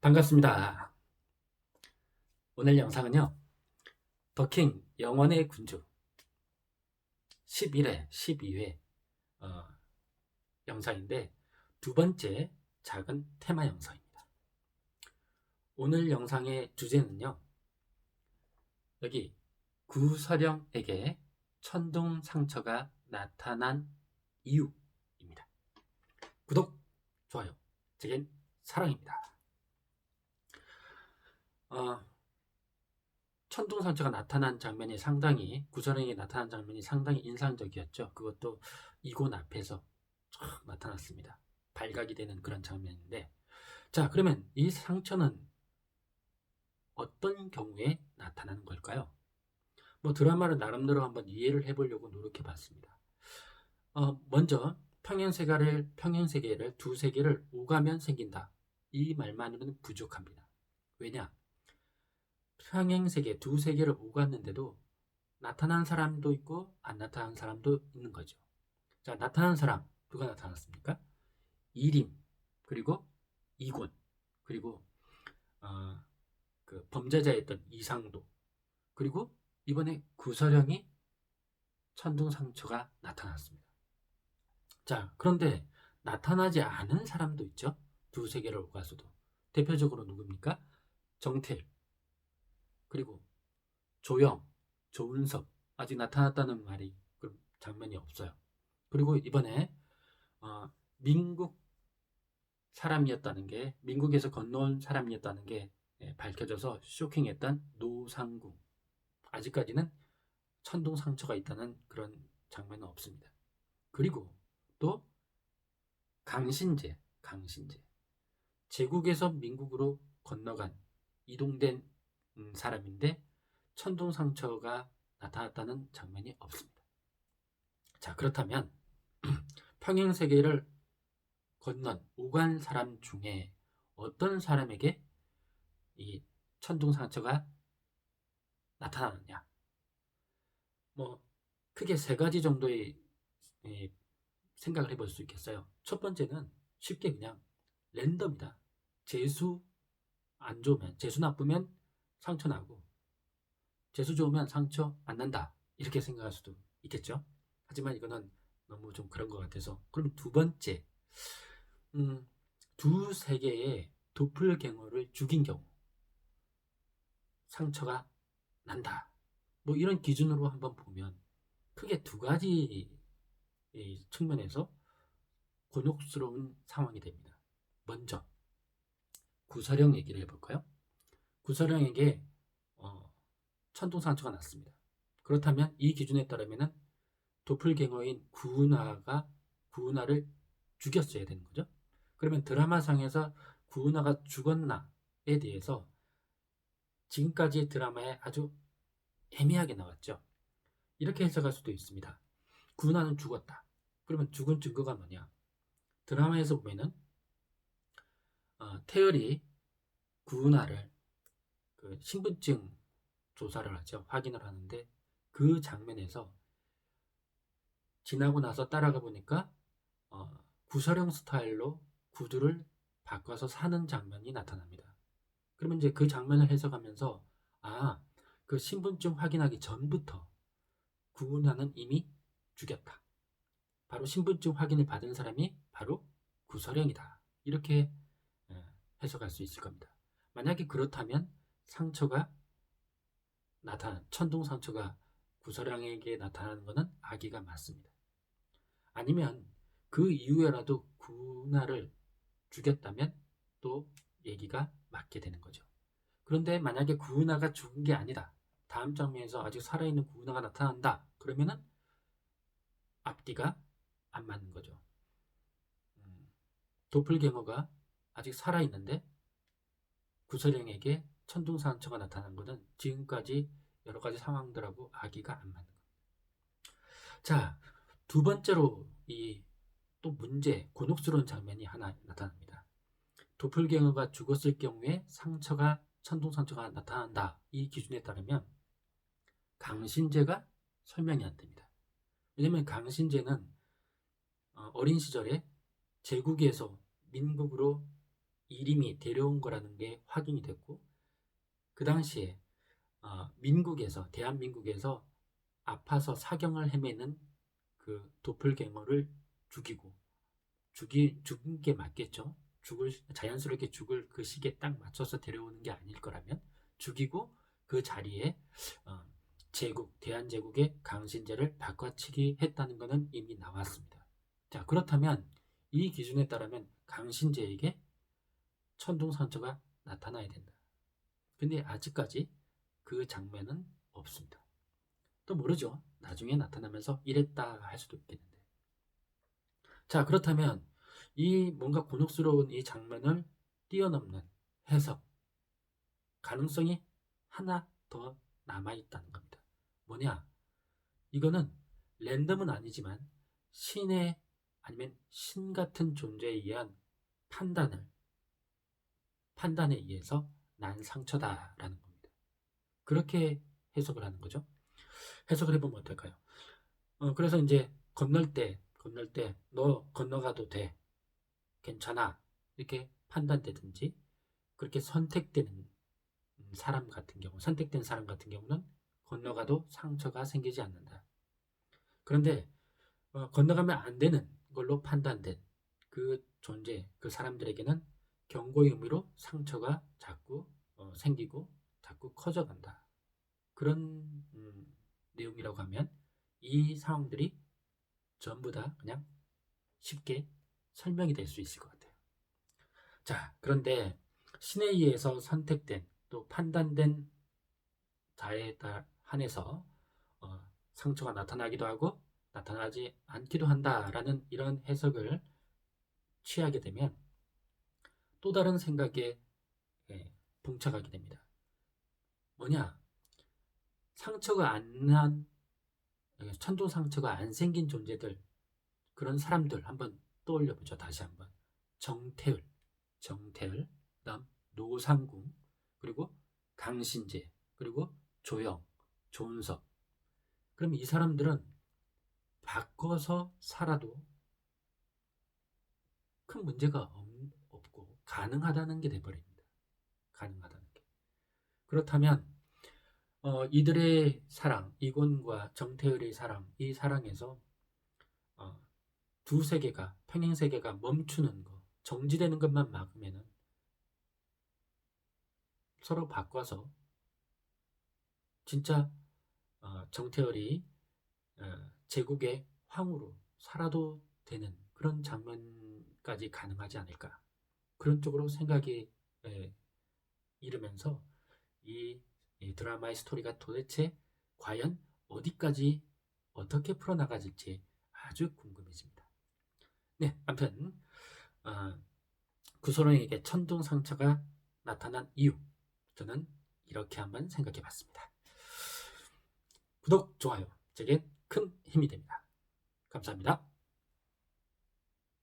반갑습니다. 오늘 영상은요, 더킹 영원의 군주 11회, 12회 영상인데 두 번째 작은 테마 영상입니다. 오늘 영상의 주제는요, 여기 구서령에게 천둥 상처가 나타난 이유입니다. 구독, 좋아요, 제겐 사랑입니다. 천둥 상처가 나타난 장면이 상당히 구설령이 나타난 장면이 상당히 인상적이었죠. 그것도 이곤 앞에서 쫙 나타났습니다. 발각이 되는 그런 장면인데, 자, 그러면 이 상처는 어떤 경우에 나타나는 걸까요? 뭐 드라마를 나름대로 한번 이해를 해보려고 노력해봤습니다. 먼저 평행세계를 두 세계를 오가면 생긴다. 이 말만으로는 부족합니다. 왜냐? 평행세계 두 세계를 오갔는데도 나타난 사람도 있고 안 나타난 사람도 있는 거죠. 자, 나타난 사람 누가 나타났습니까? 이림, 그리고 이곤, 그리고 그 범죄자였던 이상도, 그리고 이번에 구서령이 천둥상처가 나타났습니다. 자, 그런데 나타나지 않은 사람도 있죠. 두 세계를 오가서도. 대표적으로 누굽니까? 정태일, 그리고 조영, 조은석, 아직 나타났다는 말이 그 장면이 없어요. 그리고 이번에 민국 사람이었다는 게, 민국에서 건너온 사람이었다는 게 밝혀져서 쇼킹했던 노상궁, 아직까지는 천둥 상처가 있다는 그런 장면은 없습니다. 그리고 또 강신재, 제국에서 민국으로 건너간 이동된 사람인데 천둥 상처가 나타났다는 장면이 없습니다. 자, 그렇다면 평행세계를 건넌 오간 사람 중에 어떤 사람에게 이 천둥 상처가 나타나느냐? 뭐 크게 세 가지 정도의 생각을 해볼 수 있겠어요. 첫 번째는 쉽게 그냥 랜덤이다. 재수 안 좋으면, 재수 나쁘면 상처 나고, 재수 좋으면 상처 안 난다. 이렇게 생각할 수도 있겠죠. 하지만 이거는 너무 좀 그런 것 같아서. 그럼 두 번째, 두 세계의 도플갱어를 죽인 경우 상처가 난다. 뭐 이런 기준으로 한번 보면 크게 두 가지 측면에서 곤욕스러운 상황이 됩니다. 먼저 구서령 얘기를 해볼까요? 구서령에게 천둥 상처가 났습니다. 그렇다면 이 기준에 따르면 도플갱어인 구은하를 죽였어야 되는 거죠. 그러면 드라마상에서 구은하가 죽었나에 대해서 지금까지의 드라마에 아주 애매하게 나왔죠. 이렇게 해석할 수도 있습니다. 구은하는 죽었다. 그러면 죽은 증거가 뭐냐? 드라마에서 보면은 태열이 구은하를 그 신분증 조사를 하죠. 확인을 하는데 그 장면에서 지나고 나서 따라가 보니까 구서령 스타일로 구두를 바꿔서 사는 장면이 나타납니다. 그러면 이제 그 장면을 해석하면서 그 신분증 확인하기 전부터 구은하는 이미 죽였다. 바로 신분증 확인을 받은 사람이 바로 구서령이다. 이렇게 해석할 수 있을 겁니다. 만약에 그렇다면 천둥 상처가 구서령에게 나타나는 것은 악의가 맞습니다. 아니면 그 이후에라도 구은하를 죽였다면 또 얘기가 맞게 되는 거죠. 그런데 만약에 구은하가 죽은 게 아니다. 다음 장면에서 아직 살아있는 구은하가 나타난다. 그러면은 앞뒤가 안 맞는 거죠. 도플갱어가 아직 살아있는데 구서령에게 천둥상처가 나타난 것은 지금까지 여러 가지 상황들하고 악의가 안 맞는 겁니다. 자, 두 번째로 또 곤혹스러운 장면이 하나 나타납니다. 도플갱어가 죽었을 경우에 천둥상처가 나타난다. 이 기준에 따르면 강신재가 설명이 안 됩니다. 왜냐면 강신재는 어린 시절에 제국에서 민국으로 이림이 데려온 거라는 게 확인이 됐고, 그 당시에 대한민국에서 아파서 사경을 헤매는 그 도플갱어를 죽이고, 죽은 게 맞겠죠. 자연스럽게 죽을 그 시기에 딱 맞춰서 데려오는 게 아닐 거라면 죽이고, 그 자리에 어, 대한제국의 강신제를 바꿔치기 했다는 것은 이미 나왔습니다. 자, 그렇다면 이 기준에 따르면 강신제에게 천둥상처가 나타나야 된다. 근데 아직까지 그 장면은 없습니다. 또 모르죠. 나중에 나타나면서 이랬다 할 수도 있겠는데. 자, 그렇다면 이 뭔가 곤혹스러운 이 장면을 뛰어넘는 해석 가능성이 하나 더 남아있다는 겁니다. 뭐냐? 이거는 랜덤은 아니지만 신의 아니면 신 같은 존재에 의한 판단에 의해서 난 상처다라는 겁니다. 그렇게 해석을 하는 거죠. 해석을 해보면 어떨까요? 그래서 이제 건널 때 너 건너가도 돼, 괜찮아, 이렇게 판단되든지, 그렇게 선택된 사람 같은 경우는 건너가도 상처가 생기지 않는다. 그런데 건너가면 안 되는 걸로 판단된 그 존재, 그 사람들에게는 경고의 의미로 상처가 자꾸 생기고 자꾸 커져간다. 그런 내용이라고 하면 이 상황들이 전부 다 그냥 쉽게 설명이 될 수 있을 것 같아요. 자, 그런데 신에 의해서 선택된 또 판단된 자에 한해서 상처가 나타나기도 하고 나타나지 않기도 한다라는 이런 해석을 취하게 되면 또 다른 생각에 봉착하게 됩니다. 뭐냐? 천도 상처가 안 생긴 존재들, 그런 사람들 한번 떠올려 보죠. 다시 한번. 정태을, 그다음 노상궁, 그리고 강신재, 그리고 조영, 조은석. 그럼 이 사람들은 바꿔서 살아도 큰 문제가 없고 가능하다는 게 돼버립니다. 가능하다는 게. 그렇다면 이들의 사랑, 이곤과 정태을의 사랑, 이 사랑에서 두 세계가, 평행 세계가 멈추는 거, 정지되는 것만 막으면은 서로 바꿔서 진짜 정태을이 제국의 황후로 살아도 되는 그런 장면까지 가능하지 않을까. 그런 쪽으로 생각이 이르면서 이 드라마의 스토리가 도대체 과연 어디까지 어떻게 풀어나가질지 아주 궁금해집니다. 네, 아무튼 구소령에게 천둥 상처가 나타난 이유, 저는 이렇게 한번 생각해 봤습니다. 구독, 좋아요, 제게 큰 힘이 됩니다. 감사합니다.